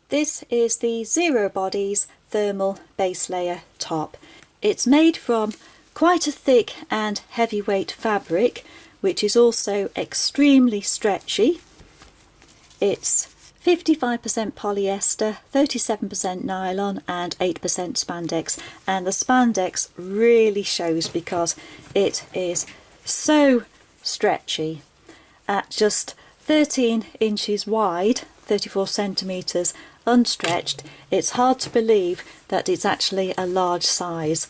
This is the Zerobodys thermal base layer top. It's made from quite a thick and heavyweight fabric, which is also extremely stretchy. It's 55% polyester, 37% nylon and 8% spandex, and the spandex really shows because it is so stretchy. At just 13 inches wide, 34 centimetres unstretched, it's hard to believe that it's actually a large size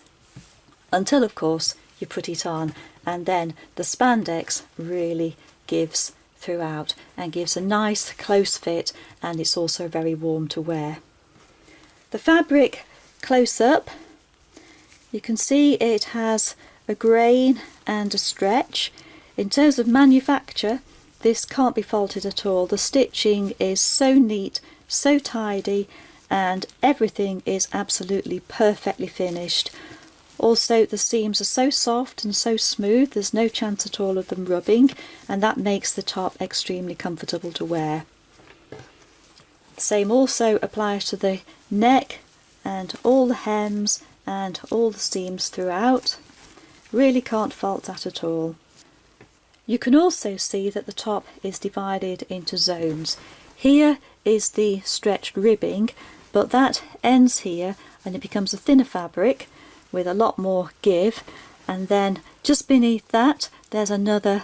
until of course you put it on, and then the spandex really gives throughout and gives a nice close fit, and it's also very warm to wear. The fabric close up, you can see it has a grain and a stretch. In terms of manufacture, this can't be faulted at all. The stitching is so neat, so tidy, and everything is absolutely perfectly finished. Also, the seams are so soft and so smooth, there's no chance at all of them rubbing, and that makes the top extremely comfortable to wear. The same also applies to the neck and all the hems and all the seams throughout. Really can't fault that at all. You can also see that the top is divided into zones. Here is the stretched ribbing, but that ends here and it becomes a thinner fabric with a lot more give, and then just beneath that there's another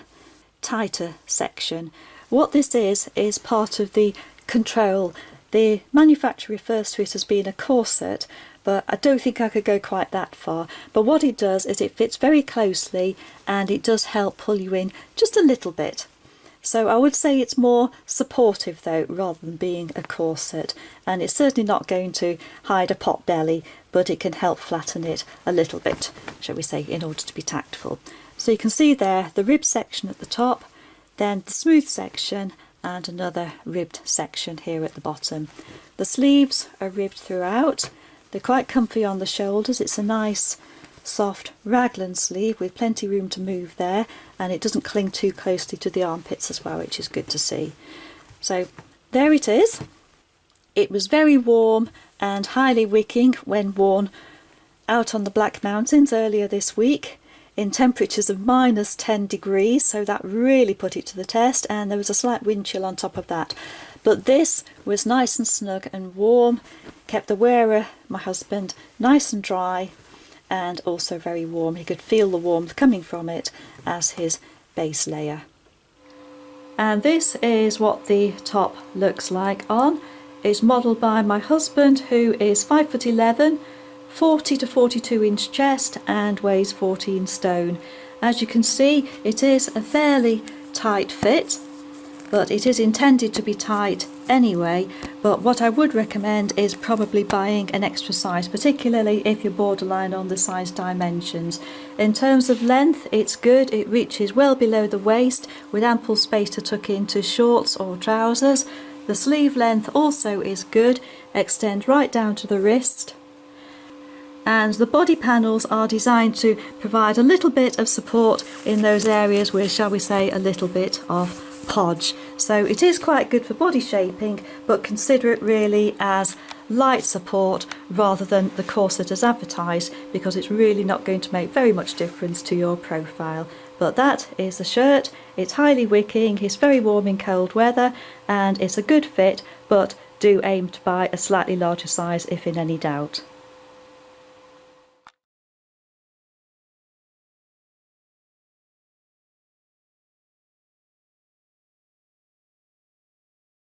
tighter section. What this is part of the control. The manufacturer refers to it as being a corset, but I don't think I could go quite that far. But what it does is it fits very closely and it does help pull you in just a little bit. So I would say it's more supportive though, rather than being a corset, and it's certainly not going to hide a pot belly, but it can help flatten it a little bit, shall we say, in order to be tactful. So you can see there the rib section at the top, then the smooth section and another ribbed section here at the bottom. The sleeves are ribbed throughout. They're quite comfy on the shoulders. It's a nice soft raglan sleeve with plenty room to move there, and it doesn't cling too closely to the armpits as well, which is good to see. So there it is. It was very warm and highly wicking when worn out on the Black Mountains earlier this week in temperatures of -10 degrees, so that really put it to the test, and there was a slight wind chill on top of that. But this was nice and snug and warm, kept the wearer, my husband, nice and dry and also very warm. He could feel the warmth coming from it as his base layer. And this is what the top looks like on. It's modelled by my husband, who is 5'11", 40 to 42 inch chest and weighs 14 stone. As you can see, it is a fairly tight fit, but it is intended to be tight anyway. But what I would recommend is probably buying an extra size, particularly if you're borderline on the size dimensions. In terms of length, it's good. It reaches well below the waist with ample space to tuck into shorts or trousers. The sleeve length also is good, extend right down to the wrist. And the body panels are designed to provide a little bit of support in those areas with, shall we say, a little bit of podge. So it is quite good for body shaping, but consider it really as light support rather than the corset as advertised, because it's really not going to make very much difference to your profile. But that is the shirt. It's highly wicking, it's very warm in cold weather, and it's a good fit, but do aim to buy a slightly larger size if in any doubt.